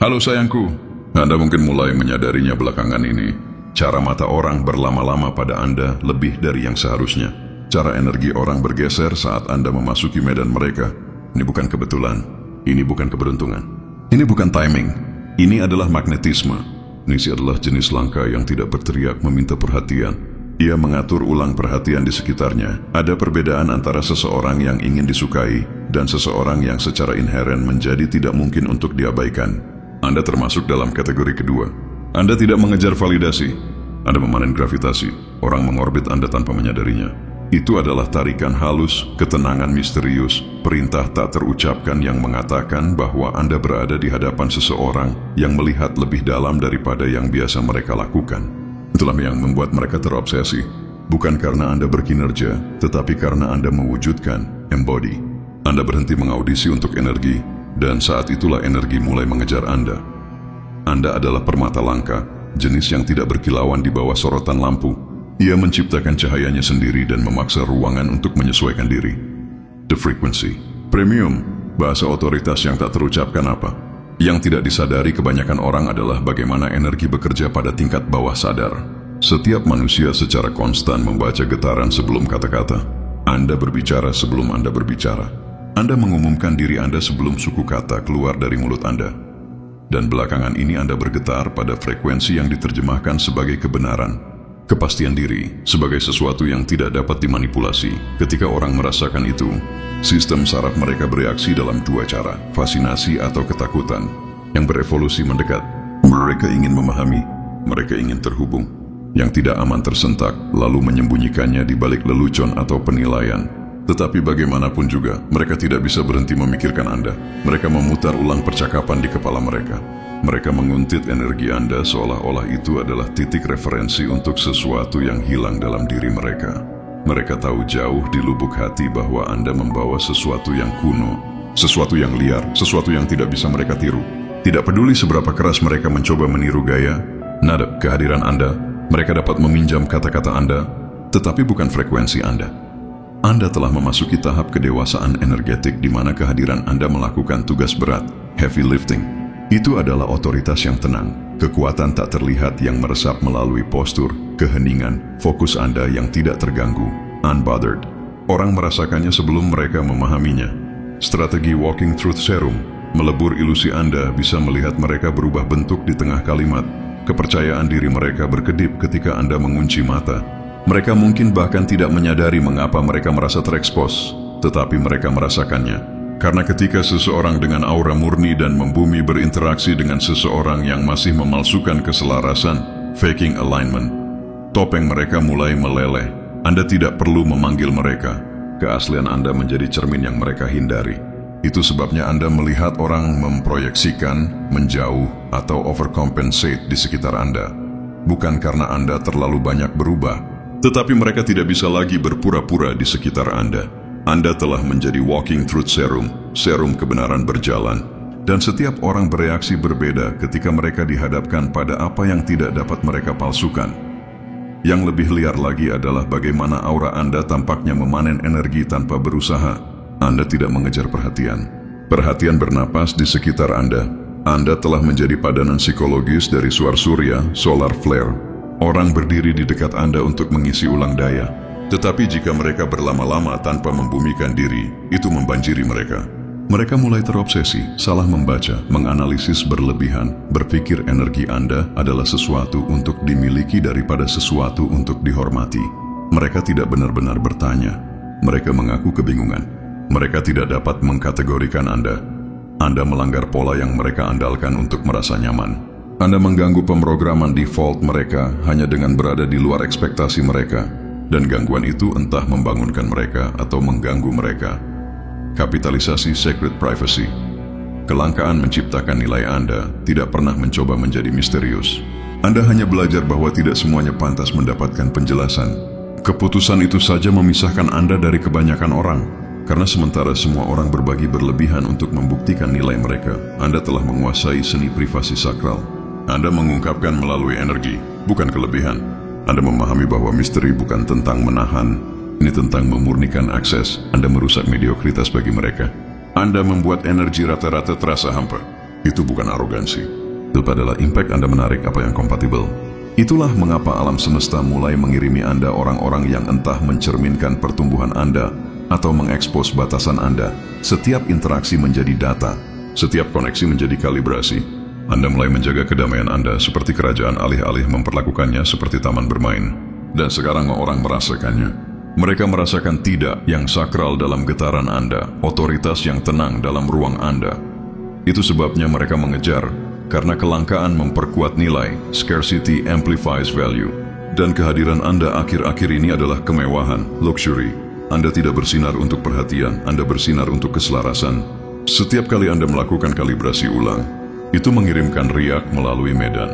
Halo sayangku, Anda mungkin mulai menyadarinya belakangan ini. Cara mata orang berlama-lama pada Anda lebih dari yang seharusnya. Cara energi orang bergeser saat Anda memasuki medan mereka. Ini bukan kebetulan, ini bukan keberuntungan. Ini bukan timing, ini adalah magnetisme. Nisi adalah jenis langka yang tidak berteriak meminta perhatian. Ia mengatur ulang perhatian di sekitarnya. Ada perbedaan antara seseorang yang ingin disukai dan seseorang yang secara inheren menjadi tidak mungkin untuk diabaikan. Anda termasuk dalam kategori kedua. Anda tidak mengejar validasi. Anda memanen gravitasi. Orang mengorbit Anda tanpa menyadarinya. Itu adalah tarikan halus, ketenangan misterius, perintah tak terucapkan yang mengatakan bahwa Anda berada di hadapan seseorang yang melihat lebih dalam daripada yang biasa mereka lakukan. Itulah yang membuat mereka terobsesi. Bukan karena Anda berkinerja, tetapi karena Anda mewujudkan, embody. Anda berhenti mengaudisi untuk energi, dan saat itulah energi mulai mengejar Anda. Anda adalah permata langka, jenis yang tidak berkilauan di bawah sorotan lampu. Ia menciptakan cahayanya sendiri dan memaksa ruangan untuk menyesuaikan diri. The frequency. Premium, bahasa otoritas yang tak terucapkan apa. Yang tidak disadari kebanyakan orang adalah bagaimana energi bekerja pada tingkat bawah sadar. Setiap manusia secara konstan membaca getaran sebelum kata-kata. Anda berbicara sebelum Anda berbicara. Anda mengumumkan diri Anda sebelum suku kata keluar dari mulut Anda. Dan belakangan ini Anda bergetar pada frekuensi yang diterjemahkan sebagai kebenaran. Kepastian diri sebagai sesuatu yang tidak dapat dimanipulasi. Ketika orang merasakan itu, sistem saraf mereka bereaksi dalam dua cara, fascinasi atau ketakutan, yang berevolusi mendekat. Mereka ingin memahami, mereka ingin terhubung. Yang tidak aman tersentak, lalu menyembunyikannya di balik lelucon atau penilaian. Tetapi bagaimanapun juga, mereka tidak bisa berhenti memikirkan Anda. Mereka memutar ulang percakapan di kepala mereka. Mereka menguntit energi Anda seolah-olah itu adalah titik referensi untuk sesuatu yang hilang dalam diri mereka. Mereka tahu jauh di lubuk hati bahwa Anda membawa sesuatu yang kuno, sesuatu yang liar, sesuatu yang tidak bisa mereka tiru. Tidak peduli seberapa keras mereka mencoba meniru gaya, nada, kehadiran Anda, mereka dapat meminjam kata-kata Anda, tetapi bukan frekuensi Anda. Anda telah memasuki tahap kedewasaan energetik di mana kehadiran Anda melakukan tugas berat, heavy lifting. Itu adalah otoritas yang tenang, kekuatan tak terlihat yang meresap melalui postur, keheningan, fokus Anda yang tidak terganggu, unbothered. Orang merasakannya sebelum mereka memahaminya. Strategi Walking Truth Serum, melebur ilusi Anda bisa melihat mereka berubah bentuk di tengah kalimat. Kepercayaan diri mereka berkedip ketika Anda mengunci mata. Mereka mungkin bahkan tidak menyadari mengapa mereka merasa terekspos, tetapi mereka merasakannya. Karena ketika seseorang dengan aura murni dan membumi berinteraksi dengan seseorang yang masih memalsukan keselarasan, faking alignment, topeng mereka mulai meleleh. Anda tidak perlu memanggil mereka. Keaslian Anda menjadi cermin yang mereka hindari. Itu sebabnya Anda melihat orang memproyeksikan, menjauh, atau overcompensate di sekitar Anda. Bukan karena Anda terlalu banyak berubah, tetapi mereka tidak bisa lagi berpura-pura di sekitar Anda. Anda telah menjadi walking truth serum, serum kebenaran berjalan. Dan setiap orang bereaksi berbeda ketika mereka dihadapkan pada apa yang tidak dapat mereka palsukan. Yang lebih liar lagi adalah bagaimana aura Anda tampaknya memanen energi tanpa berusaha. Anda tidak mengejar perhatian. Perhatian bernapas di sekitar Anda. Anda telah menjadi padanan psikologis dari suar surya, solar flare. Orang berdiri di dekat Anda untuk mengisi ulang daya. Tetapi jika mereka berlama-lama tanpa membumikan diri, itu membanjiri mereka. Mereka mulai terobsesi, salah membaca, menganalisis berlebihan, berpikir energi Anda adalah sesuatu untuk dimiliki daripada sesuatu untuk dihormati. Mereka tidak benar-benar bertanya. Mereka mengaku kebingungan. Mereka tidak dapat mengkategorikan Anda. Anda melanggar pola yang mereka andalkan untuk merasa nyaman. Anda mengganggu pemrograman default mereka hanya dengan berada di luar ekspektasi mereka, dan gangguan itu entah membangunkan mereka atau mengganggu mereka. Kapitalisasi sacred privacy. Kelangkaan menciptakan nilai Anda tidak pernah mencoba menjadi misterius. Anda hanya belajar bahwa tidak semuanya pantas mendapatkan penjelasan. Keputusan itu saja memisahkan Anda dari kebanyakan orang. Karena sementara semua orang berbagi berlebihan untuk membuktikan nilai mereka, Anda telah menguasai seni privasi sakral. Anda mengungkapkan melalui energi, bukan kelebihan. Anda memahami bahwa misteri bukan tentang menahan, ini tentang memurnikan akses. Anda merusak mediokritas bagi mereka. Anda membuat energi rata-rata terasa hampa. Itu bukan arogansi. Itu adalah impact Anda menarik apa yang kompatibel. Itulah mengapa alam semesta mulai mengirimi Anda orang-orang yang entah mencerminkan pertumbuhan Anda atau mengekspos batasan Anda. Setiap interaksi menjadi data, setiap koneksi menjadi kalibrasi. Anda mulai menjaga kedamaian Anda seperti kerajaan alih-alih memperlakukannya seperti taman bermain. Dan sekarang orang merasakannya. Mereka merasakan tidak yang sakral dalam getaran Anda, otoritas yang tenang dalam ruang Anda. Itu sebabnya mereka mengejar, karena kelangkaan memperkuat nilai, scarcity amplifies value. Dan kehadiran Anda akhir-akhir ini adalah kemewahan, luxury. Anda tidak bersinar untuk perhatian, Anda bersinar untuk keselarasan. Setiap kali Anda melakukan kalibrasi ulang, itu mengirimkan riak melalui medan.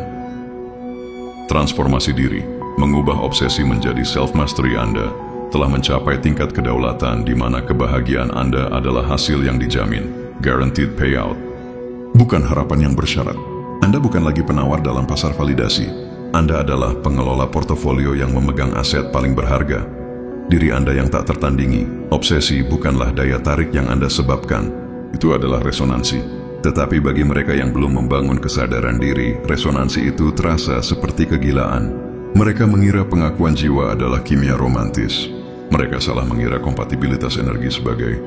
Transformasi diri, mengubah obsesi menjadi self-mastery Anda, telah mencapai tingkat kedaulatan di mana kebahagiaan Anda adalah hasil yang dijamin, guaranteed payout. Bukan harapan yang bersyarat. Anda bukan lagi penawar dalam pasar validasi. Anda adalah pengelola portofolio yang memegang aset paling berharga. Diri Anda yang tak tertandingi. Obsesi bukanlah daya tarik yang Anda sebabkan. Itu adalah resonansi. Tetapi bagi mereka yang belum membangun kesadaran diri, resonansi itu terasa seperti kegilaan. Mereka mengira pengakuan jiwa adalah kimia romantis. Mereka salah mengira kompatibilitas energi sebagai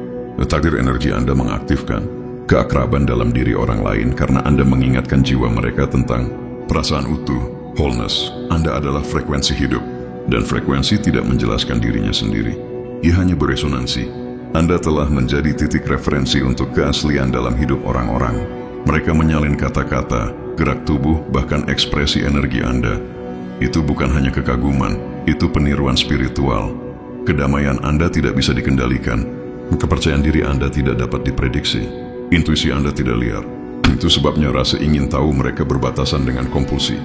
takdir energi Anda mengaktifkan keakraban dalam diri orang lain karena Anda mengingatkan jiwa mereka tentang perasaan utuh, wholeness. Anda adalah frekuensi hidup, dan frekuensi tidak menjelaskan dirinya sendiri. Ia hanya beresonansi. Anda telah menjadi titik referensi untuk keaslian dalam hidup orang-orang. Mereka menyalin kata-kata, gerak tubuh, bahkan ekspresi energi Anda. Itu bukan hanya kekaguman, itu peniruan spiritual. Kedamaian Anda tidak bisa dikendalikan. Kepercayaan diri Anda tidak dapat diprediksi. Intuisi Anda tidak liar. Itu sebabnya rasa ingin tahu mereka berbatasan dengan kompulsi.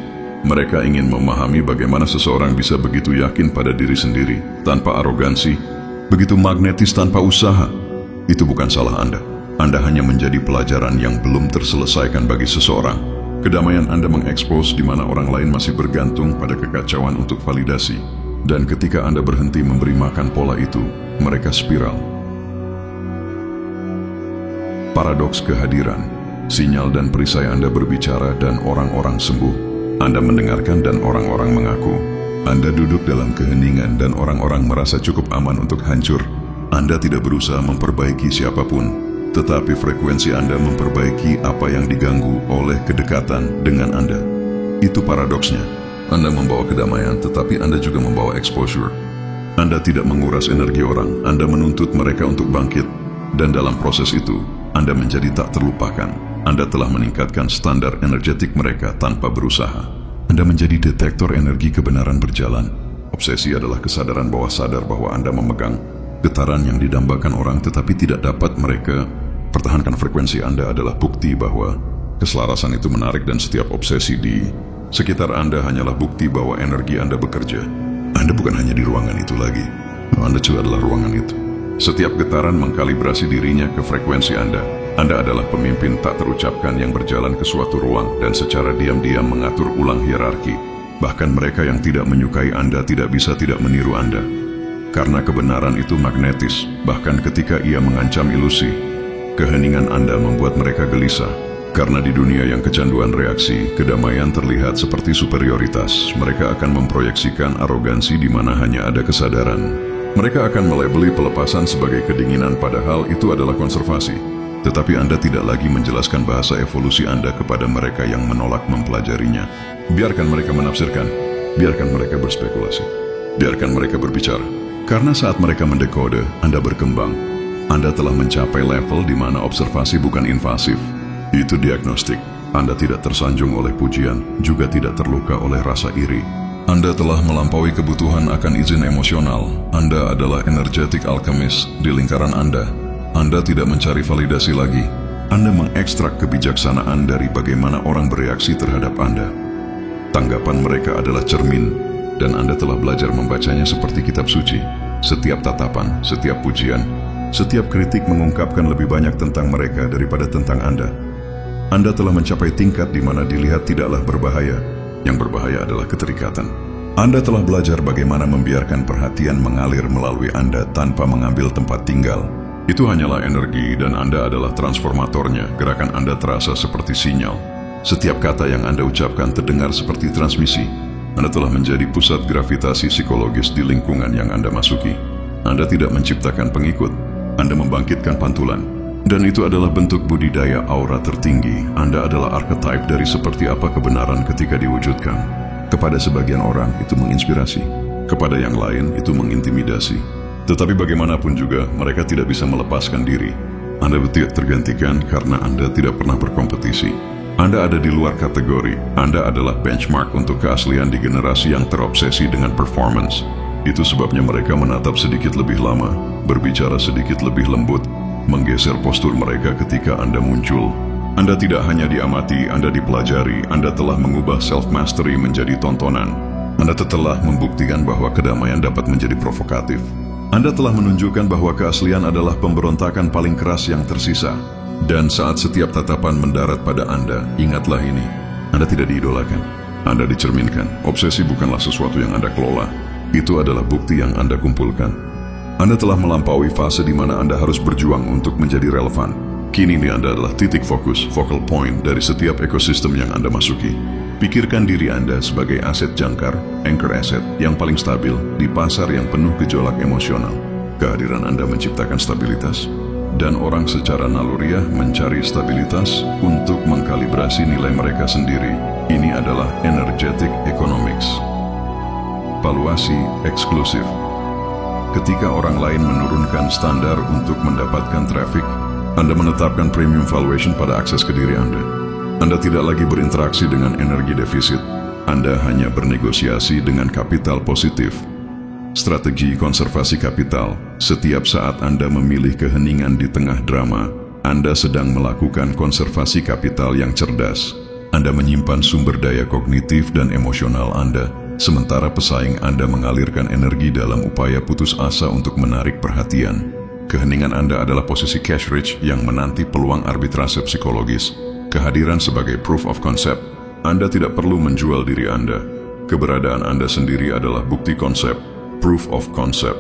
Mereka ingin memahami bagaimana seseorang bisa begitu yakin pada diri sendiri, tanpa arogansi, begitu magnetis tanpa usaha. Itu bukan salah Anda. Anda hanya menjadi pelajaran yang belum terselesaikan bagi seseorang. Kedamaian Anda mengekspos di mana orang lain masih bergantung pada kekacauan untuk validasi. Dan ketika Anda berhenti memberi makan pola itu, mereka spiral. Paradoks kehadiran. Sinyal dan perisai Anda berbicara dan orang-orang sembuh. Anda mendengarkan dan orang-orang mengaku. Anda duduk dalam keheningan dan orang-orang merasa cukup aman untuk hancur. Anda tidak berusaha memperbaiki siapapun, tetapi frekuensi Anda memperbaiki apa yang diganggu oleh kedekatan dengan Anda. Itu paradoksnya. Anda membawa kedamaian, tetapi Anda juga membawa exposure. Anda tidak menguras energi orang, Anda menuntut mereka untuk bangkit. Dan dalam proses itu, Anda menjadi tak terlupakan. Anda telah meningkatkan standar energetik mereka tanpa berusaha. Anda menjadi detektor energi kebenaran berjalan. Obsesi adalah kesadaran bawah sadar bahwa Anda memegang getaran yang didambakan orang tetapi tidak dapat mereka pertahankan. Frekuensi Anda adalah bukti bahwa keselarasan itu menarik dan setiap obsesi di sekitar Anda hanyalah bukti bahwa energi Anda bekerja. Anda bukan hanya di ruangan itu lagi. Anda juga adalah ruangan itu. Setiap getaran mengkalibrasi dirinya ke frekuensi Anda. Anda adalah pemimpin tak terucapkan yang berjalan ke suatu ruang dan secara diam-diam mengatur ulang hierarki. Bahkan mereka yang tidak menyukai Anda tidak bisa tidak meniru Anda. Karena kebenaran itu magnetis, bahkan ketika ia mengancam ilusi. Keheningan Anda membuat mereka gelisah. Karena di dunia yang kecanduan reaksi, kedamaian terlihat seperti superioritas. Mereka akan memproyeksikan arogansi di mana hanya ada kesadaran. Mereka akan melabeli pelepasan sebagai kedinginan padahal itu adalah konservasi. Tetapi Anda tidak lagi menjelaskan bahasa evolusi Anda kepada mereka yang menolak mempelajarinya. Biarkan mereka menafsirkan, biarkan mereka berspekulasi, biarkan mereka berbicara. Karena saat mereka mendekode, Anda berkembang. Anda telah mencapai level di mana observasi bukan invasif. Itu diagnostik. Anda tidak tersanjung oleh pujian, juga tidak terluka oleh rasa iri. Anda telah melampaui kebutuhan akan izin emosional. Anda adalah energetic alchemist di lingkaran Anda. Anda tidak mencari validasi lagi. Anda mengekstrak kebijaksanaan dari bagaimana orang bereaksi terhadap Anda. Tanggapan mereka adalah cermin, dan Anda telah belajar membacanya seperti kitab suci. Setiap tatapan, setiap pujian, setiap kritik mengungkapkan lebih banyak tentang mereka daripada tentang Anda. Anda telah mencapai tingkat di mana dilihat tidaklah berbahaya. Yang berbahaya adalah keterikatan. Anda telah belajar bagaimana membiarkan perhatian mengalir melalui Anda tanpa mengambil tempat tinggal. Itu hanyalah energi dan Anda adalah transformatornya. Gerakan Anda terasa seperti sinyal. Setiap kata yang Anda ucapkan terdengar seperti transmisi. Anda telah menjadi pusat gravitasi psikologis di lingkungan yang Anda masuki. Anda tidak menciptakan pengikut, Anda membangkitkan pantulan. Dan itu adalah bentuk budidaya aura tertinggi. Anda adalah archetype dari seperti apa kebenaran ketika diwujudkan. Kepada sebagian orang itu menginspirasi, kepada yang lain itu mengintimidasi. Tetapi bagaimanapun juga mereka tidak bisa melepaskan diri. Anda tidak tergantikan karena Anda tidak pernah berkompetisi. Anda ada di luar kategori. Anda adalah benchmark untuk keaslian di generasi yang terobsesi dengan performance. Itu sebabnya mereka menatap sedikit lebih lama, berbicara sedikit lebih lembut, menggeser postur mereka ketika Anda muncul. Anda tidak hanya diamati, Anda dipelajari. Anda telah mengubah self-mastery menjadi tontonan. Anda telah membuktikan bahwa kedamaian dapat menjadi provokatif. Anda telah menunjukkan bahwa keaslian adalah pemberontakan paling keras yang tersisa. Dan saat setiap tatapan mendarat pada Anda, ingatlah ini. Anda tidak diidolakan. Anda dicerminkan. Obsesi bukanlah sesuatu yang Anda kelola. Itu adalah bukti yang Anda kumpulkan. Anda telah melampaui fase di mana Anda harus berjuang untuk menjadi relevan. Kini ini Anda adalah titik fokus, focal point dari setiap ekosistem yang Anda masuki. Pikirkan diri Anda sebagai aset jangkar, anchor asset yang paling stabil di pasar yang penuh gejolak emosional. Kehadiran Anda menciptakan stabilitas. Dan orang secara naluriah mencari stabilitas untuk mengkalibrasi nilai mereka sendiri. Ini adalah energetic economics. Valuasi eksklusif. Ketika orang lain menurunkan standar untuk mendapatkan traffic, Anda menetapkan premium valuation pada akses ke diri Anda. Anda tidak lagi berinteraksi dengan energi defisit. Anda hanya bernegosiasi dengan kapital positif. Strategi konservasi kapital. Setiap saat Anda memilih keheningan di tengah drama, Anda sedang melakukan konservasi kapital yang cerdas. Anda menyimpan sumber daya kognitif dan emosional Anda, sementara pesaing Anda mengalirkan energi dalam upaya putus asa untuk menarik perhatian. Keheningan Anda adalah posisi cash rich yang menanti peluang arbitrase psikologis. Kehadiran sebagai proof of concept. Anda tidak perlu menjual diri Anda. Keberadaan Anda sendiri adalah bukti konsep, proof of concept,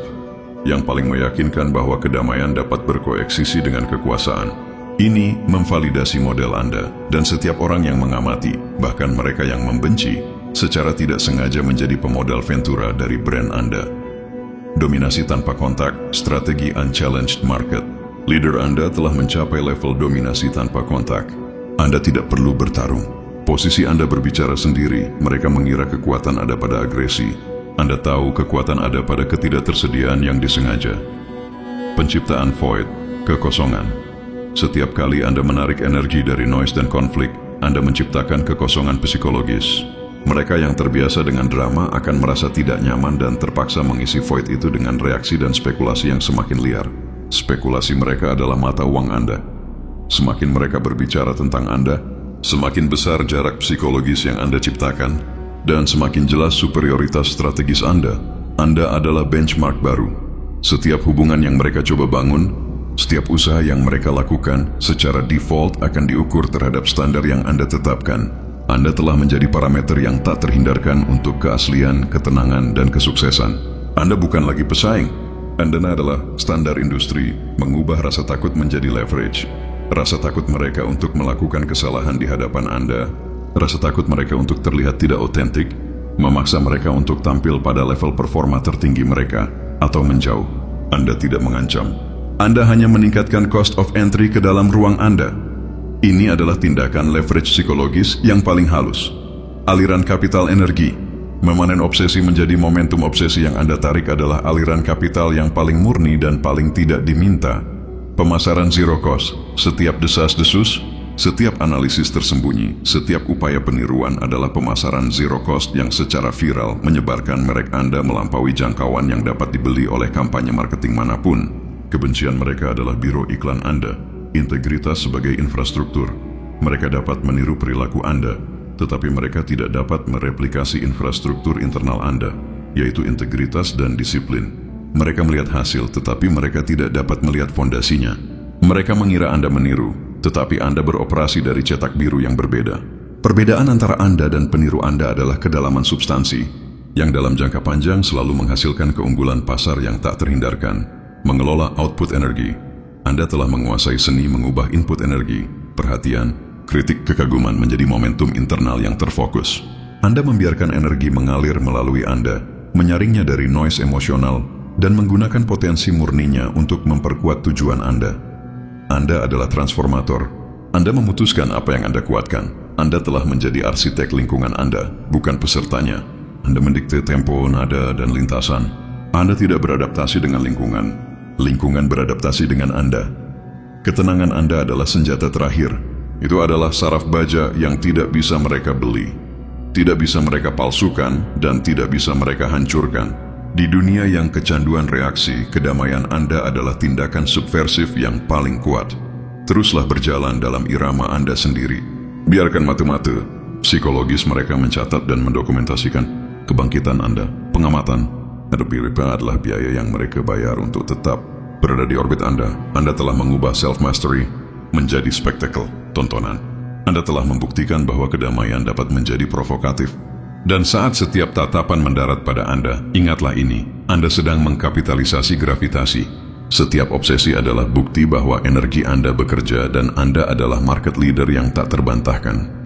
yang paling meyakinkan bahwa kedamaian dapat berkoeksisi dengan kekuasaan. Ini memvalidasi model Anda, dan setiap orang yang mengamati, bahkan mereka yang membenci, secara tidak sengaja menjadi pemodal Ventura dari brand Anda. Dominasi tanpa kontak, strategi unchallenged market. Leader Anda telah mencapai level dominasi tanpa kontak. Anda tidak perlu bertarung. Posisi Anda berbicara sendiri, mereka mengira kekuatan ada pada agresi. Anda tahu kekuatan ada pada ketidaktersediaan yang disengaja. Penciptaan void, kekosongan. Setiap kali Anda menarik energi dari noise dan konflik, Anda menciptakan kekosongan psikologis. Mereka yang terbiasa dengan drama akan merasa tidak nyaman dan terpaksa mengisi void itu dengan reaksi dan spekulasi yang semakin liar. Spekulasi mereka adalah mata uang Anda. Semakin mereka berbicara tentang Anda, semakin besar jarak psikologis yang Anda ciptakan, dan semakin jelas superioritas strategis Anda. Anda adalah benchmark baru. Setiap hubungan yang mereka coba bangun, setiap usaha yang mereka lakukan, secara default akan diukur terhadap standar yang Anda tetapkan. Anda telah menjadi parameter yang tak terhindarkan untuk keaslian, ketenangan, dan kesuksesan. Anda bukan lagi pesaing. Anda adalah standar industri, mengubah rasa takut menjadi leverage. Rasa takut mereka untuk melakukan kesalahan di hadapan Anda, rasa takut mereka untuk terlihat tidak otentik, memaksa mereka untuk tampil pada level performa tertinggi mereka, atau menjauh. Anda tidak mengancam. Anda hanya meningkatkan cost of entry ke dalam ruang Anda. Ini adalah tindakan leverage psikologis yang paling halus. Aliran kapital energi. Memanen obsesi menjadi momentum obsesi yang Anda tarik adalah aliran kapital yang paling murni dan paling tidak diminta. Pemasaran zero cost. Setiap desas-desus, setiap analisis tersembunyi, setiap upaya peniruan adalah pemasaran zero cost yang secara viral menyebarkan merek Anda melampaui jangkauan yang dapat dibeli oleh kampanye marketing manapun. Kebencian mereka adalah biro iklan Anda. Integritas sebagai infrastruktur. Mereka dapat meniru perilaku Anda, tetapi mereka tidak dapat mereplikasi infrastruktur internal Anda, yaitu integritas dan disiplin. Mereka melihat hasil, tetapi mereka tidak dapat melihat fondasinya. Mereka mengira Anda meniru, tetapi Anda beroperasi dari cetak biru yang berbeda. Perbedaan antara Anda dan peniru Anda adalah kedalaman substansi, yang dalam jangka panjang selalu menghasilkan keunggulan pasar yang tak terhindarkan. Mengelola output energi. Anda telah menguasai seni mengubah input energi, perhatian, kritik, kekaguman menjadi momentum internal yang terfokus. Anda membiarkan energi mengalir melalui Anda, menyaringnya dari noise emosional, dan menggunakan potensi murninya untuk memperkuat tujuan Anda. Anda adalah transformator. Anda memutuskan apa yang Anda kuatkan. Anda telah menjadi arsitek lingkungan Anda, bukan pesertanya. Anda mendikte tempo, nada, dan lintasan. Anda tidak beradaptasi dengan lingkungan. Lingkungan beradaptasi dengan Anda. Ketenangan Anda adalah senjata terakhir. Itu adalah saraf baja yang tidak bisa mereka beli. Tidak bisa mereka palsukan dan tidak bisa mereka hancurkan. Di dunia yang kecanduan reaksi, kedamaian Anda adalah tindakan subversif yang paling kuat. Teruslah berjalan dalam irama Anda sendiri. Biarkan mata-mata psikologis mereka mencatat dan mendokumentasikan kebangkitan Anda. Pengamatan adalah biaya yang mereka bayar untuk tetap berada di orbit Anda. Anda telah mengubah self-mastery menjadi spektakel, tontonan. Anda telah membuktikan bahwa kedamaian dapat menjadi provokatif. Dan saat setiap tatapan mendarat pada Anda, ingatlah ini, Anda sedang mengkapitalisasi gravitasi. Setiap obsesi adalah bukti bahwa energi Anda bekerja dan Anda adalah market leader yang tak terbantahkan.